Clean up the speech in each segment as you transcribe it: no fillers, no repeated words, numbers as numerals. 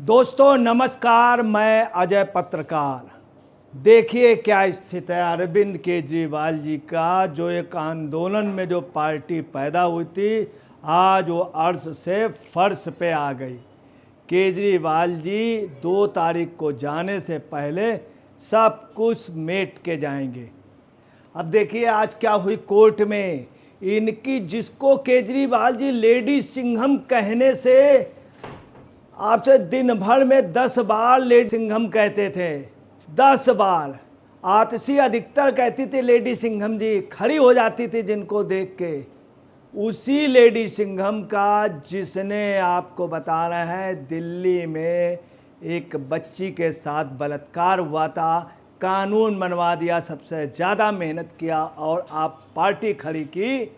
दोस्तों नमस्कार, मैं अजय पत्रकार। देखिए क्या स्थिति है अरविंद केजरीवाल जी का। जो एक आंदोलन में जो पार्टी पैदा हुई थी, आज वो अर्श से फर्श पे आ गई। केजरीवाल जी 2 तारीख को जाने से पहले सब कुछ मेट के जाएंगे। अब देखिए आज क्या हुई कोर्ट में। इनकी जिसको केजरीवाल जी लेडी सिंघम कहने से आपसे दिन भर में 10 बार लेडी सिंघम कहते थे, 10 बार। आतिशी अधिकतर कहती थी लेडी सिंघम जी, खड़ी हो जाती थी जिनको देख के। उसी लेडी सिंघम का जिसने आपको बता रहे हैं दिल्ली में एक बच्ची के साथ बलात्कार हुआ था, कानून बनवा दिया, सबसे ज़्यादा मेहनत किया और आप पार्टी खड़ी की।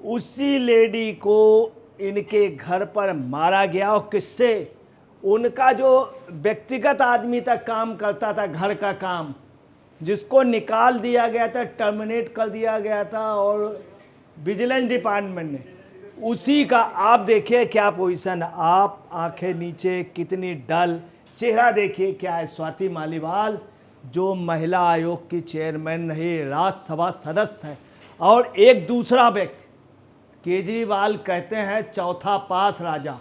उसी लेडी को इनके घर पर मारा गया। और किससे? उनका जो व्यक्तिगत आदमी तक काम करता था, घर का काम, जिसको निकाल दिया गया था, टर्मिनेट कर दिया गया था और विजिलेंस डिपार्टमेंट ने, उसी का आप देखिए क्या पोजीशन। आप आंखें नीचे, कितनी डल, चेहरा देखिए क्या है। स्वाति मालीवाल जो महिला आयोग की चेयरमैन रही, राज्यसभा सदस्य है। और एक दूसरा व्यक्ति, केजरीवाल कहते हैं चौथा पास राजा।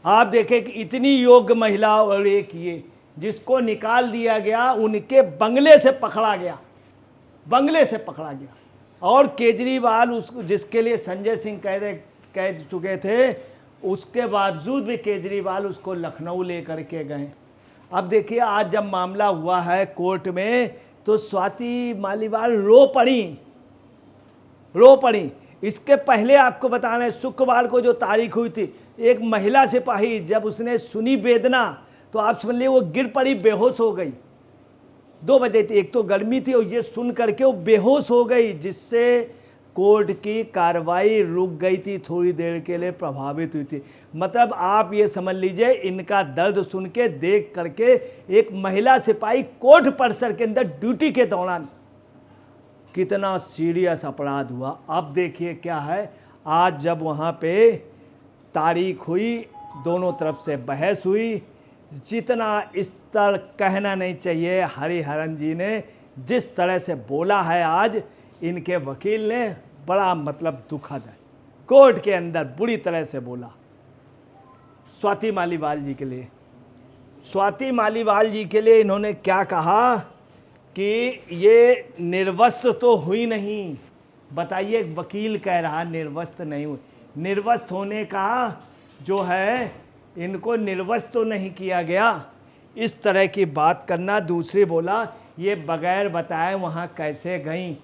आप देखें कि इतनी योग्य महिला और एक ये जिसको निकाल दिया गया, उनके बंगले से पकड़ा गया, बंगले से पकड़ा गया। और केजरीवाल उसको जिसके लिए संजय सिंह कह चुके थे, उसके बावजूद भी केजरीवाल उसको लखनऊ लेकर के गए। अब देखिए आज जब मामला हुआ है कोर्ट में, तो स्वाति मालीवाल रो पड़ी। इसके पहले आपको बताना है, शुक्रवार को जो तारीख हुई थी, एक महिला सिपाही जब उसने सुनी वेदना, तो आप समझ लीजिए वो गिर पड़ी, बेहोश हो गई। 2 बजे थी, एक तो गर्मी थी और ये सुन करके वो बेहोश हो गई, जिससे कोर्ट की कार्रवाई रुक गई थी, थोड़ी देर के लिए प्रभावित हुई थी। मतलब आप ये समझ लीजिए इनका दर्द सुन के, देख करके एक महिला सिपाही कोर्ट परिसर के अंदर ड्यूटी के दौरान कितना सीरियस अपराध हुआ। अब देखिए क्या है, आज जब वहाँ पे तारीख हुई, दोनों तरफ से बहस हुई। जितना स्तर कहना नहीं चाहिए, हरिहरन जी ने जिस तरह से बोला है आज, इनके वकील ने, बड़ा मतलब दुखद है। कोर्ट के अंदर बुरी तरह से बोला स्वाति मालीवाल जी के लिए। स्वाति मालीवाल जी के लिए इन्होंने क्या कहा कि ये निर्वस्त्र तो हुई नहीं। बताइए, वकील कह रहा निर्वस्त्र नहीं हुई। निर्वस्त्र होने का जो है, इनको निर्वस्त्र तो नहीं किया गया। इस तरह की बात करना। दूसरी बोला ये बगैर बताए वहाँ कैसे गई,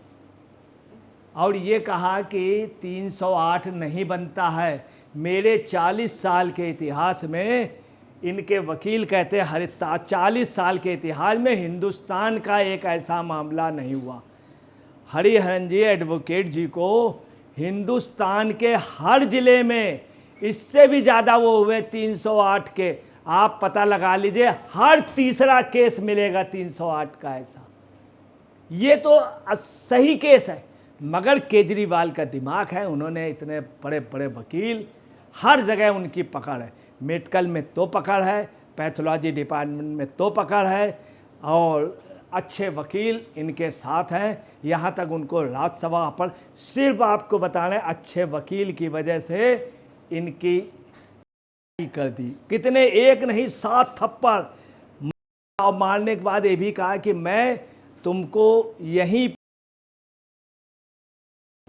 और ये कहा कि 308 नहीं बनता है। मेरे 40 साल के इतिहास में, इनके वकील कहते हैं हर 40 साल के इतिहास में हिंदुस्तान का एक ऐसा मामला नहीं हुआ। हरिहरन जी एडवोकेट जी को हिंदुस्तान के हर ज़िले में इससे भी ज़्यादा वो हुए 308 के। आप पता लगा लीजिए, हर तीसरा केस मिलेगा 308 का ऐसा। ये तो सही केस है, मगर केजरीवाल का दिमाग है। उन्होंने इतने बड़े बड़े वकील, हर जगह उनकी पकड़ है। मेडिकल में तो पकड़ है, पैथोलॉजी डिपार्टमेंट में तो पकड़ है, और अच्छे वकील इनके साथ हैं। यहाँ तक उनको राज्यसभा पर, सिर्फ आपको बताना है, अच्छे वकील की वजह से इनकी कर दी। कितने, एक नहीं 7 थप्पड़ मारने के बाद ये भी कहा कि मैं तुमको यहीं,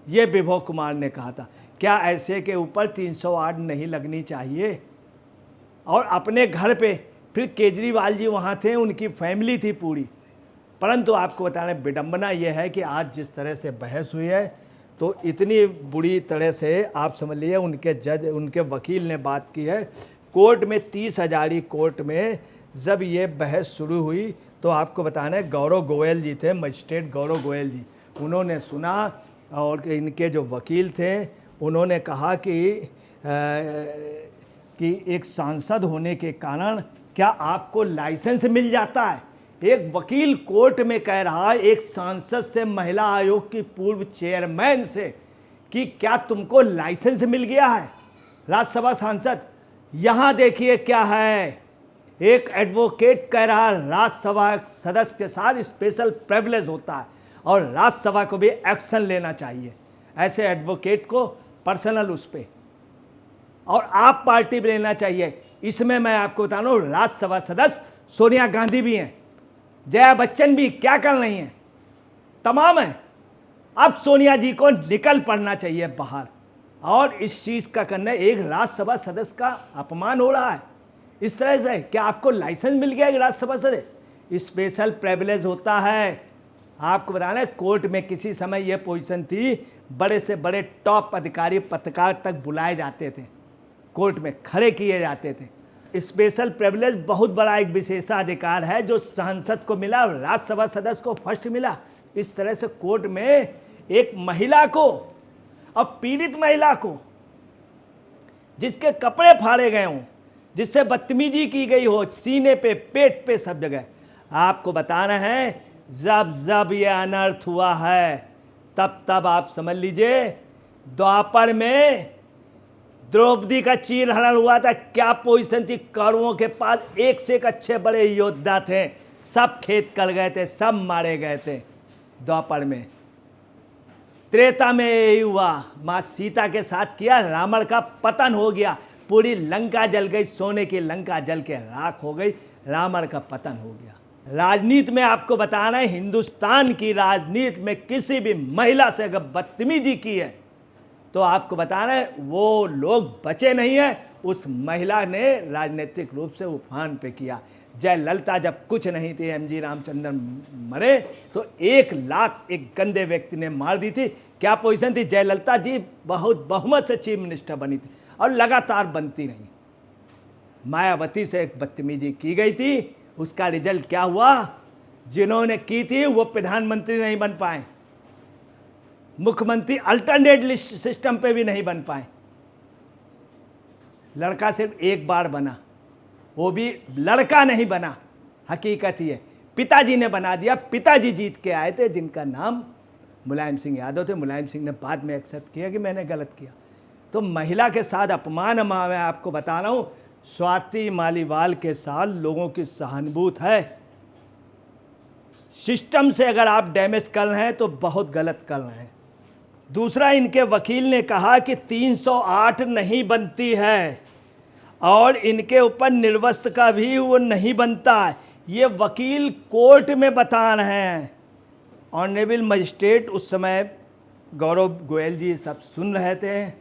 ये विभव कुमार ने कहा था। क्या ऐसे के ऊपर 308 नहीं लगनी चाहिए? और अपने घर पे फिर केजरीवाल जी वहाँ थे, उनकी फैमिली थी पूरी। परंतु आपको बताने विडंबना यह है कि आज जिस तरह से बहस हुई है, तो इतनी बुरी तरह से आप समझ लीजिए उनके जज, उनके वकील ने बात की है कोर्ट में। 30 हजारी कोर्ट में जब ये बहस शुरू हुई, तो आपको बताना है गौरव गोयल जी थे, मजिस्ट्रेट गौरव गोयल जी, उन्होंने सुना। और इनके जो वकील थे उन्होंने कहा कि एक सांसद होने के कारण क्या आपको लाइसेंस मिल जाता है? एक वकील कोर्ट में कह रहा है एक सांसद से, महिला आयोग की पूर्व चेयरमैन से, कि क्या तुमको लाइसेंस मिल गया है राज्यसभा सांसद? यहां देखिए क्या है, एक एडवोकेट कह रहा राज्यसभा सदस्य के साथ स्पेशल प्रिविलेज होता है और राज्यसभा को भी एक्शन लेना चाहिए ऐसे एडवोकेट को पर्सनल उस पर, और आप पार्टी भी लेना चाहिए। इसमें मैं आपको बता रहा हूँ राज्यसभा सदस्य सोनिया गांधी भी हैं, जया बच्चन भी क्या कर रही हैं, तमाम हैं। अब सोनिया जी को निकल पड़ना चाहिए बाहर, और इस चीज़ का करना एक राज्यसभा सदस्य का अपमान हो रहा है इस तरह से। क्या आपको लाइसेंस मिल गया कि राज्यसभा सदस्य? स्पेशल प्रिविलेज होता है। आपको बताना है कोर्ट में किसी समय यह पोजीशन थी, बड़े से बड़े टॉप अधिकारी पत्रकार तक बुलाए जाते थे, कोर्ट में खड़े किए जाते थे। स्पेशल प्रिविलेज बहुत बड़ा एक विशेषाधिकार है जो सांसद को मिला और राज्यसभा सदस्य को फर्स्ट मिला। इस तरह से कोर्ट में एक महिला को और पीड़ित महिला को, जिसके कपड़े फाड़े गए हों, जिससे बदतमीजी की गई हो, सीने पे, पेट पे, सब जगह, आपको बताना है जब जब ये अनर्थ हुआ है तब तब आप समझ लीजिए द्वापर में द्रौपदी का चीरहरण हुआ था। क्या पोजीशन थी, कौरवों के पास एक से एक अच्छे बड़े योद्धा थे, सब खेत कर गए थे, सब मारे गए थे द्वापर में। त्रेता में यही हुआ, माँ सीता के साथ किया, रावण का पतन हो गया, पूरी लंका जल गई, सोने की लंका जल के राख हो गई, रावण का पतन हो गया। राजनीति में आपको बताना है, हिंदुस्तान की राजनीति में किसी भी महिला से अगर बदतमीजी की है तो आपको बताना है वो लोग बचे नहीं है। उस महिला ने राजनीतिक रूप से उफान पे किया। जयललिता जब कुछ नहीं थी, एमजी रामचंद्रन मरे तो 1 लाख एक गंदे व्यक्ति ने मार दी थी। क्या पोजीशन थी, जयललिता जी बहुत बहुमत से चीफ मिनिस्टर बनी थी और लगातार बनती रही। मायावती से एक बदतमीजी की गई थी, उसका रिजल्ट क्या हुआ, जिन्होंने की थी वो प्रधानमंत्री नहीं बन पाए, मुख्यमंत्री अल्टरनेट लिस्ट सिस्टम पे भी नहीं बन पाए। लड़का सिर्फ एक बार बना, वो भी लड़का नहीं बना, हकीकत ही है पिताजी ने बना दिया। पिताजी जीत के आए थे जिनका नाम मुलायम सिंह यादव थे। मुलायम सिंह ने बाद में एक्सेप्ट किया कि मैंने गलत किया। तो महिला के साथ अपमान मैं आपको बता रहा हूँ, स्वाति मालीवाल के साथ लोगों की सहानुभूति है। सिस्टम से अगर आप डैमेज कर रहे हैं तो बहुत गलत कर रहे हैं। दूसरा, इनके वकील ने कहा कि 308 नहीं बनती है और इनके ऊपर निर्वस्त्र का भी वो नहीं बनता है। ये वकील कोर्ट में बता रहे हैं। ऑनरेबल मजिस्ट्रेट उस समय गौरव गोयल जी सब सुन रहे थे,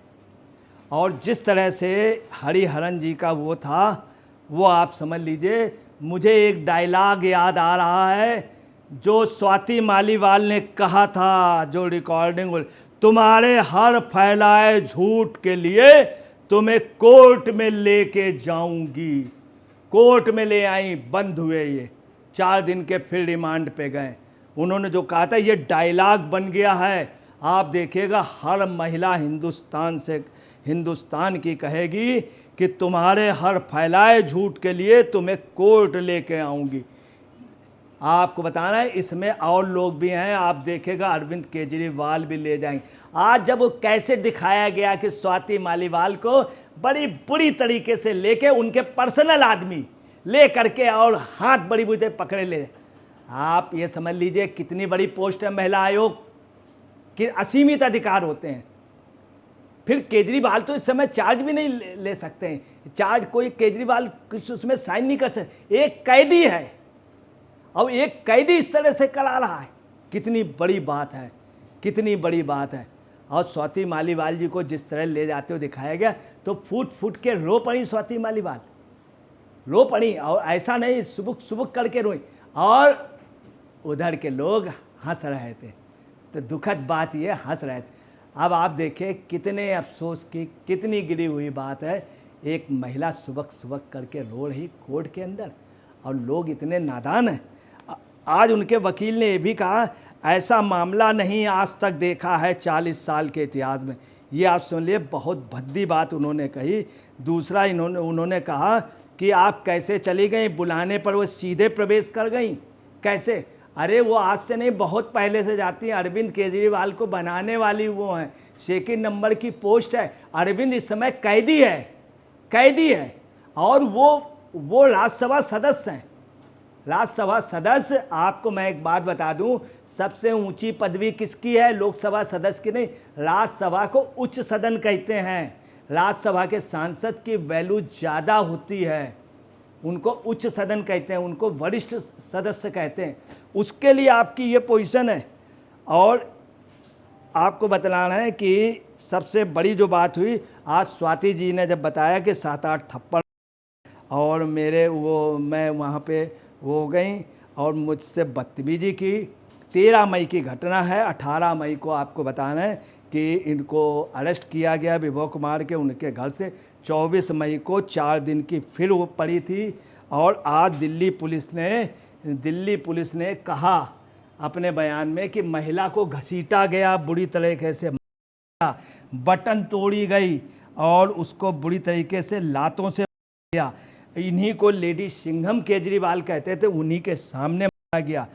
और जिस तरह से हरिहरन जी का वो था, वो आप समझ लीजिए। मुझे एक डायलॉग याद आ रहा है जो स्वाति मालीवाल ने कहा था, जो रिकॉर्डिंग, तुम्हारे हर फैलाए झूठ के लिए तुम्हें कोर्ट में लेके जाऊंगी। कोर्ट में ले आई, बंद हुए ये, 4 दिन के फिर रिमांड पे गए। उन्होंने जो कहा था ये डायलॉग बन गया है। आप देखिएगा हर महिला हिंदुस्तान की कहेगी कि तुम्हारे हर फैलाए झूठ के लिए तुम्हें कोर्ट लेके आऊंगी। आपको बताना है इसमें और लोग भी हैं। आप देखेगा अरविंद केजरीवाल भी ले जाएंगे। आज जब वो कैसे दिखाया गया कि स्वाति मालीवाल को बड़ी बुरी तरीके से लेके उनके पर्सनल आदमी ले करके और हाथ बड़ी बुरी पकड़े ले, आप ये समझ लीजिए कितनी बड़ी पोस्ट है महिला आयोग कि असीमित अधिकार होते हैं। फिर केजरीवाल तो इस समय चार्ज भी नहीं ले सकते हैं। चार्ज कोई केजरीवाल कुछ उसमें साइन नहीं कर सकते। एक कैदी है और एक कैदी इस तरह से करा रहा है, कितनी बड़ी बात है, कितनी बड़ी बात है। और स्वाति मालीवाल जी को जिस तरह ले जाते हुए दिखाया गया तो फूट फूट के रो पड़ी स्वाति मालीवाल, रो पड़ी, और ऐसा नहीं सुबुक सुबुक करके रोई, और उधर के लोग हंस रहे थे। तो दुखद बात ये, हंस रहे थे। अब आप देखिए कितने अफसोस की, कितनी गिरी हुई बात है। एक महिला सुबक सुबक करके रो रही कोर्ट के अंदर, और लोग इतने नादान हैं। आज उनके वकील ने ये भी कहा ऐसा मामला नहीं आज तक देखा है 40 साल के इतिहास में। ये आप सुन लिए, बहुत भद्दी बात उन्होंने कही। दूसरा उन्होंने कहा कि आप कैसे चली गई, बुलाने पर वो सीधे प्रवेश कर गई कैसे? अरे वो आज से नहीं, बहुत पहले से जाती हैं। अरविंद केजरीवाल को बनाने वाली वो हैं, 2 नंबर की पोस्ट है। अरविंद इस समय कैदी है, कैदी है। और वो राज्यसभा सदस्य हैं। राज्यसभा सदस्य, आपको मैं एक बात बता दूं, सबसे ऊंची पदवी किसकी है? लोकसभा सदस्य की नहीं, राज्यसभा को उच्च सदन कहते हैं। राज्यसभा के सांसद की वैल्यू ज़्यादा होती है, उनको उच्च सदन कहते हैं, उनको वरिष्ठ सदस्य कहते हैं। उसके लिए आपकी ये पोजीशन है। और आपको बतलाना है कि सबसे बड़ी जो बात हुई, आज स्वाति जी ने जब बताया कि 7-8 थप्पड़ और मैं वहाँ पे वो हो गई और मुझसे बदतमीजी की। 13 मई की घटना है। 18 मई को आपको बताना है कि इनको अरेस्ट किया गया विभव कुमार के उनके घर से। 24 मई को 4 दिन की फिर वो पड़ी थी। और आज दिल्ली पुलिस ने कहा अपने बयान में कि महिला को घसीटा गया, बुरी तरीके से बटन तोड़ी गई और उसको बुरी तरीके से लातों से गया। इन्हीं को लेडी सिंघम केजरीवाल कहते थे, उन्हीं के सामने मारा गया।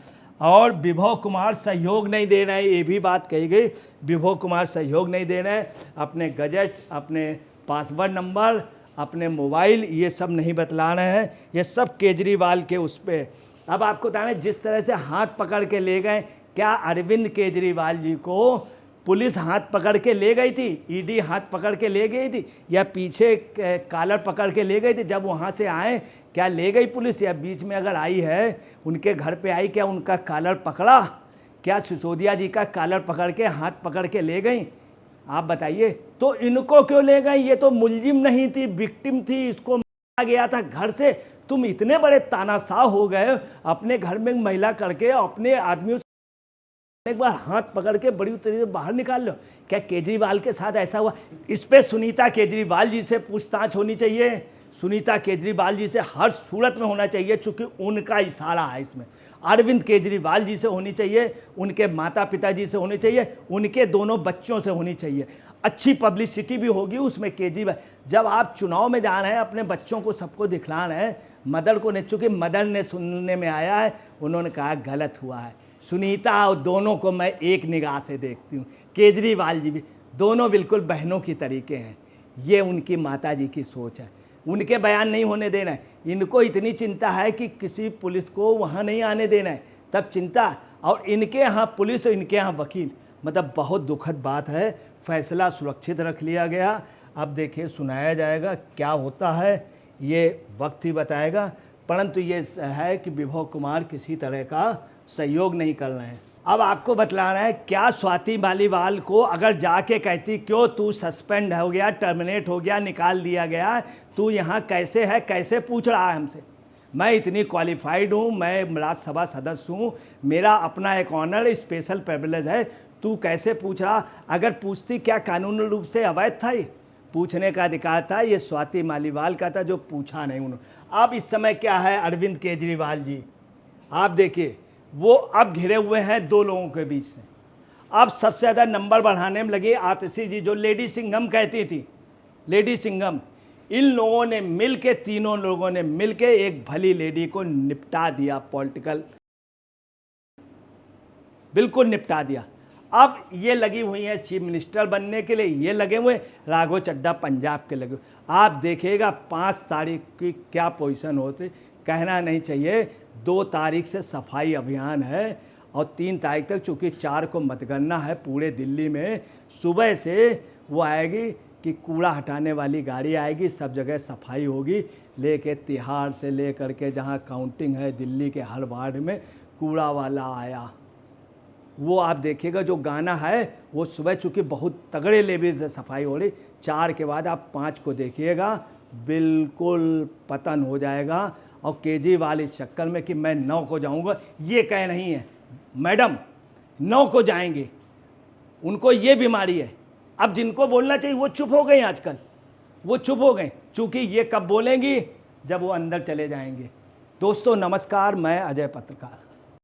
और विभव कुमार सहयोग नहीं दे रहे हैं, ये भी बात कही गई। विभव कुमार सहयोग नहीं दे रहे हैं, अपने गजट, अपने पासवर्ड नंबर, अपने मोबाइल, ये सब नहीं बतला रहे हैं। ये सब केजरीवाल के उस पर। अब आपको बताना, जिस तरह से हाथ पकड़ के ले गए, क्या अरविंद केजरीवाल जी को पुलिस हाथ पकड़ के ले गई थी, ईडी हाथ पकड़ के ले गई थी, या पीछे कॉलर पकड़ के ले गई थी? जब वहाँ से आए, क्या ले गई पुलिस, या बीच में अगर आई है उनके घर पे आई, क्या उनका कॉलर पकड़ा? क्या सिसोदिया जी का कॉलर पकड़ के हाथ पकड़ के ले गई? आप बताइए। तो इनको क्यों ले गई? ये तो मुलजिम नहीं थी, विक्टिम थी, इसको मारा गया था घर से। तुम इतने बड़े तानाशाह हो गए, अपने घर में महिला करके अपने आदमियों एक बार हाथ पकड़ के बड़ी तरीके से बाहर निकाल लो। क्या केजरीवाल के साथ ऐसा हुआ? इस पे सुनीता केजरीवाल जी से पूछताछ होनी चाहिए। सुनीता केजरीवाल जी से हर सूरत में होना चाहिए, चूंकि उनका इशारा है इसमें। अरविंद केजरीवाल जी से होनी चाहिए, उनके माता पिता जी से होनी चाहिए, उनके दोनों बच्चों से होनी चाहिए। अच्छी पब्लिसिटी भी होगी उसमें। केजरीवाल, जब आप चुनाव में जा रहे हैं, अपने बच्चों को सबको दिखला रहे हैं, मदर को नहीं, चूँकि मदर ने सुनने में आया है, उन्होंने कहा गलत हुआ है। सुनीता और दोनों को मैं एक निगाह से देखती हूँ, केजरीवाल जी भी, दोनों बिल्कुल बहनों की तरीके हैं। ये उनकी माता जी की सोच है, उनके बयान नहीं होने देना है। इनको इतनी चिंता है कि किसी पुलिस को वहाँ नहीं आने देना है, तब चिंता। और इनके यहाँ पुलिस और इनके यहाँ वकील, मतलब बहुत दुखद बात है। फैसला सुरक्षित रख लिया गया। अब देखिए सुनाया जाएगा, क्या होता है ये वक्त ही बताएगा। परंतु ये है कि विभव कुमार किसी तरह का सहयोग नहीं कर रहे हैं। अब आपको बतलाना है, क्या स्वाति मालीवाल को अगर जाके कहती, क्यों तू सस्पेंड हो गया, टर्मिनेट हो गया, निकाल दिया गया, तू यहाँ कैसे है, कैसे पूछ रहा है हमसे? मैं इतनी क्वालिफाइड हूँ, मैं राज्यसभा सदस्य हूँ, मेरा अपना एक ऑनर स्पेशल प्रिविलेज है, तू कैसे पूछ रहा? अगर पूछती, क्या कानूनी रूप से अवैध था? ये पूछने का अधिकार था, ये स्वाति मालीवाल का था, जो पूछा नहीं उन्होंने। अब इस समय क्या है, अरविंद केजरीवाल जी आप देखिए, वो अब घिरे हुए हैं 2 लोगों के बीच से। अब सबसे ज़्यादा नंबर बढ़ाने में लगी आतिशी जी, जो लेडी सिंघम कहती थी, लेडी सिंघम। इन लोगों ने मिल के, तीनों लोगों ने मिल के एक भली लेडी को निपटा दिया, पॉलिटिकल बिल्कुल निपटा दिया। अब ये लगी हुई है चीफ मिनिस्टर बनने के लिए, ये लगे हुए, राघव चड्ढा पंजाब के लगे। आप देखिएगा 5 तारीख की क्या पोजीशन होती, कहना नहीं चाहिए। 2 तारीख से सफाई अभियान है और 3 तारीख तक, चूँकि 4 को मतगणना है पूरे दिल्ली में, सुबह से वो आएगी कि कूड़ा हटाने वाली गाड़ी आएगी, सब जगह सफाई होगी, लेके तिहाड़ से ले करके जहाँ काउंटिंग है दिल्ली के हर वार्ड में कूड़ा वाला आया। वो आप देखिएगा, जो गाना है वो सुबह, चूँकि बहुत तगड़े लेवल से सफाई हो रही, 4 के बाद आप 5 को देखिएगा, बिल्कुल पतन हो जाएगा। और केजरीवाल इस चक्कर में कि मैं 9 को जाऊंगा, ये कह नहीं है मैडम, 9 को जाएंगे, उनको ये बीमारी है। अब जिनको बोलना चाहिए वो चुप हो गए, आजकल वो चुप हो गए, चूँकि ये कब बोलेंगी, जब वो अंदर चले जाएंगे। दोस्तों नमस्कार, मैं अजय पत्रकार।